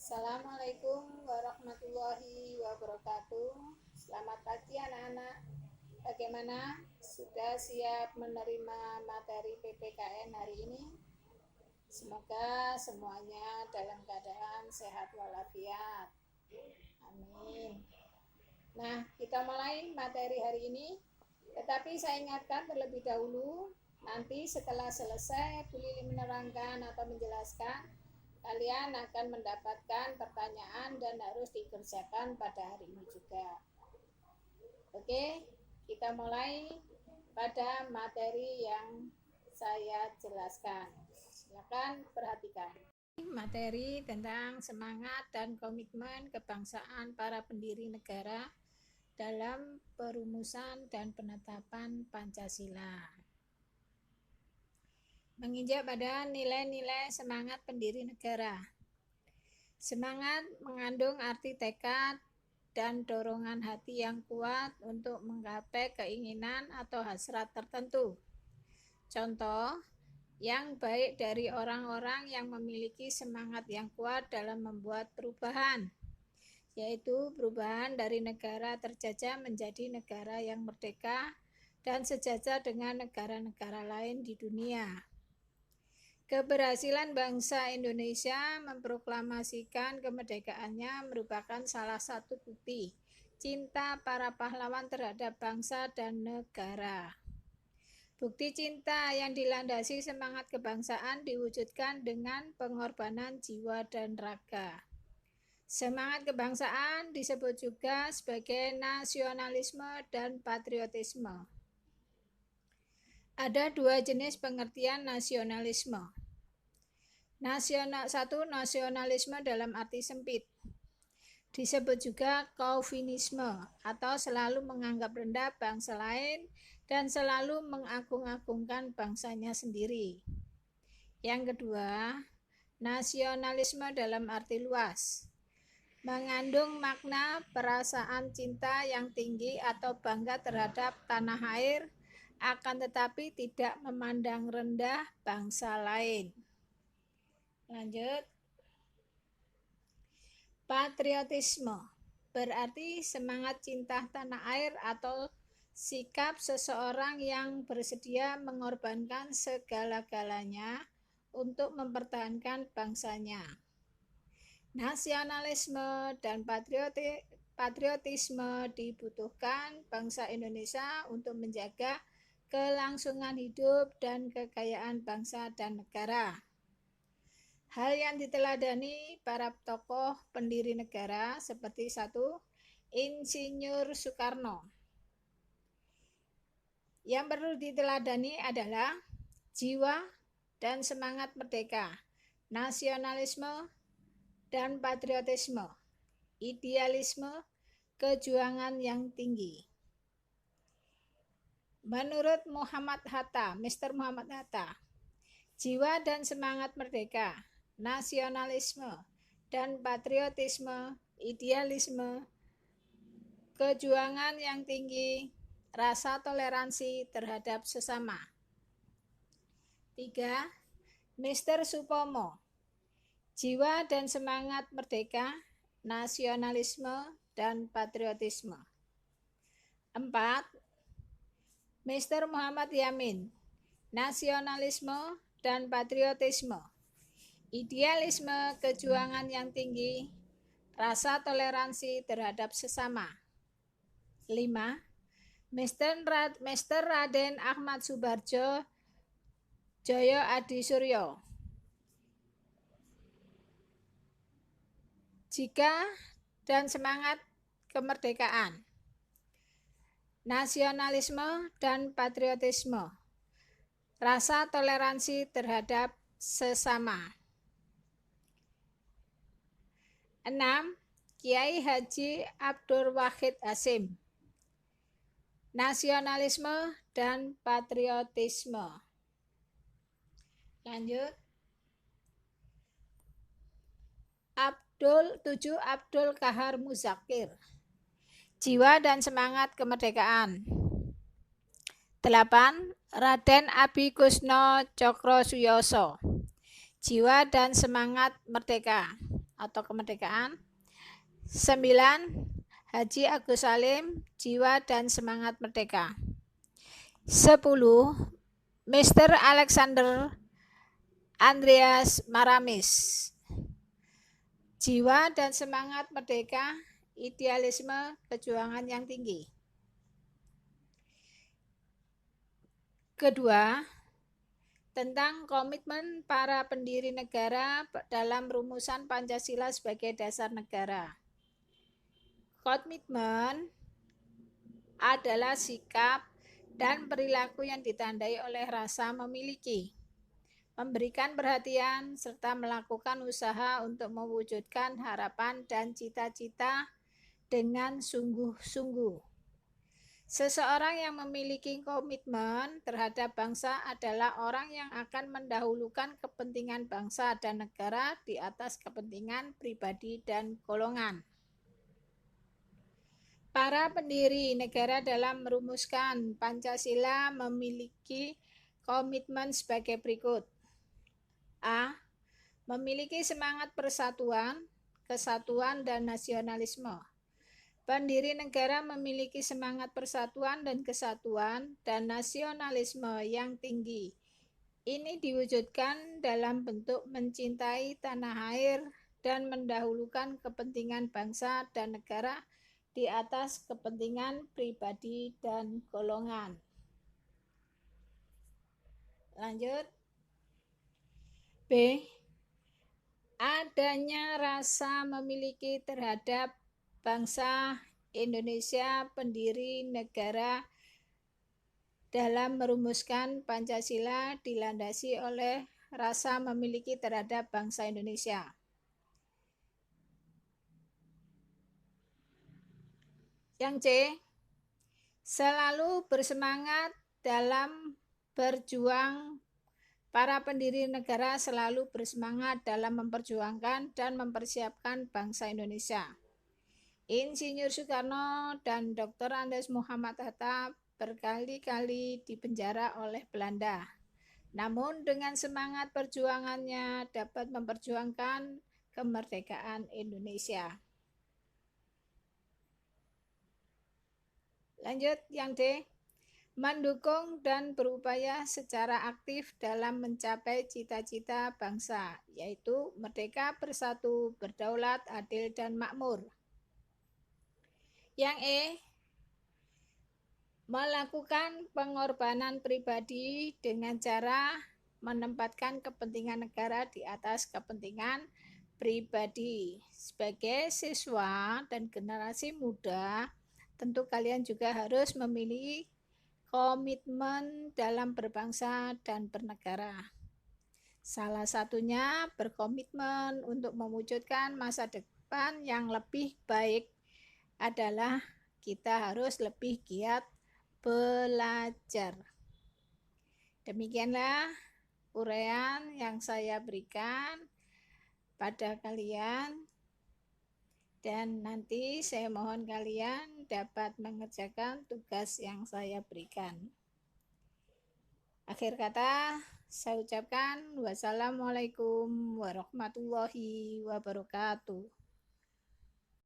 Assalamualaikum warahmatullahi wabarakatuh. Selamat pagi anak-anak. Bagaimana? Sudah siap menerima materi PPKN hari ini? Semoga semuanya dalam keadaan sehat walafiat. Amin. Nah, kita mulai materi hari ini. Tetapi saya ingatkan terlebih dahulu, nanti setelah selesai Bu Lili menerangkan atau menjelaskan, kalian akan mendapatkan pertanyaan dan harus dikerjakan pada hari ini juga. Oke, kita mulai pada materi yang saya jelaskan. Silakan perhatikan. Materi tentang semangat dan komitmen kebangsaan para pendiri negara dalam perumusan dan penetapan Pancasila. Menginjak pada nilai-nilai semangat pendiri negara. Semangat mengandung arti tekad dan dorongan hati yang kuat untuk menggapai keinginan atau hasrat tertentu. Contoh yang baik dari orang-orang yang memiliki semangat yang kuat dalam membuat perubahan, yaitu perubahan dari negara terjajah menjadi negara yang merdeka dan sejajar dengan negara-negara lain di dunia. Keberhasilan bangsa Indonesia memproklamasikan kemerdekaannya merupakan salah satu bukti cinta para pahlawan terhadap bangsa dan negara. Bukti cinta yang dilandasi semangat kebangsaan diwujudkan dengan pengorbanan jiwa dan raga. Semangat kebangsaan disebut juga sebagai nasionalisme dan patriotisme. Ada dua jenis pengertian nasionalisme. Satu, nasionalisme dalam arti sempit. Disebut juga chauvinisme atau selalu menganggap rendah bangsa lain dan selalu mengagung-agungkan bangsanya sendiri. Yang kedua, nasionalisme dalam arti luas. Mengandung makna perasaan cinta yang tinggi atau bangga terhadap tanah air, akan tetapi tidak memandang rendah bangsa lain. Lanjut. Patriotisme berarti semangat cinta tanah air atau sikap seseorang yang bersedia mengorbankan segala-galanya untuk mempertahankan bangsanya. Nasionalisme dan patriotisme dibutuhkan bangsa Indonesia untuk menjaga kelangsungan hidup dan kekayaan bangsa dan negara. Hal yang diteladani para tokoh pendiri negara seperti 1. Insinyur Soekarno. Yang perlu diteladani adalah jiwa dan semangat merdeka, nasionalisme dan patriotisme, idealisme, kejuangan yang tinggi. Menurut Mr. Muhammad Hatta, jiwa dan semangat merdeka, nasionalisme dan patriotisme, idealisme, kejuangan yang tinggi, rasa toleransi terhadap sesama. 3. Mr. Supomo, jiwa dan semangat merdeka, nasionalisme dan patriotisme. 4. Mr. Muhammad Yamin, nasionalisme dan patriotisme, idealisme, kejuangan yang tinggi, rasa toleransi terhadap sesama. 5. Mr. Raden Ahmad Subarjo Joyo Adi Suryo, jika dan semangat kemerdekaan, nasionalisme dan patriotisme, rasa toleransi terhadap sesama. 6. Kiai Haji Abdul Wahid Hasyim, nasionalisme dan patriotisme. Lanjut. 7. Abdul Kahar Muzakir, jiwa dan semangat kemerdekaan. 8. Raden Abi Kusno Cokro Suyoso, jiwa dan semangat merdeka, atau kemerdekaan. 9. Haji Agus Salim, Jiwa dan Semangat Merdeka. 10. Mr. Alexander Andreas Maramis, Jiwa dan Semangat Merdeka, Idealisme Perjuangan yang Tinggi. Kedua, tentang komitmen para pendiri negara dalam rumusan Pancasila sebagai dasar negara. Komitmen adalah sikap dan perilaku yang ditandai oleh rasa memiliki, memberikan perhatian, serta melakukan usaha untuk mewujudkan harapan dan cita-cita dengan sungguh-sungguh. Seseorang yang memiliki komitmen terhadap bangsa adalah orang yang akan mendahulukan kepentingan bangsa dan negara di atas kepentingan pribadi dan golongan. Para pendiri negara dalam merumuskan Pancasila memiliki komitmen sebagai berikut. A. Memiliki semangat persatuan, kesatuan, dan nasionalisme. Pendiri negara memiliki semangat persatuan dan kesatuan dan nasionalisme yang tinggi. Ini diwujudkan dalam bentuk mencintai tanah air dan mendahulukan kepentingan bangsa dan negara di atas kepentingan pribadi dan golongan. Lanjut. B. Adanya rasa memiliki terhadap bangsa Indonesia pendiri negara dalam merumuskan Pancasila dilandasi oleh rasa memiliki terhadap bangsa Indonesia. Yang C. Selalu bersemangat dalam berjuang. Para pendiri negara selalu bersemangat dalam memperjuangkan dan mempersiapkan bangsa Indonesia. Insinyur Soekarno dan Dr. Andes Muhammad Hatta berkali-kali dipenjara oleh Belanda. Namun dengan semangat perjuangannya dapat memperjuangkan kemerdekaan Indonesia. Lanjut yang D. Mendukung dan berupaya secara aktif dalam mencapai cita-cita bangsa, yaitu merdeka, bersatu, berdaulat, adil, dan makmur. Yang E. Melakukan pengorbanan pribadi dengan cara menempatkan kepentingan negara di atas kepentingan pribadi. Sebagai siswa dan generasi muda, tentu kalian juga harus memilih komitmen dalam berbangsa dan bernegara. Salah satunya berkomitmen untuk mewujudkan masa depan yang lebih baik adalah kita harus lebih giat belajar. Demikianlah uraian yang saya berikan pada kalian. Dan nanti saya mohon kalian dapat mengerjakan tugas yang saya berikan. Akhir kata, saya ucapkan wassalamualaikum warahmatullahi wabarakatuh.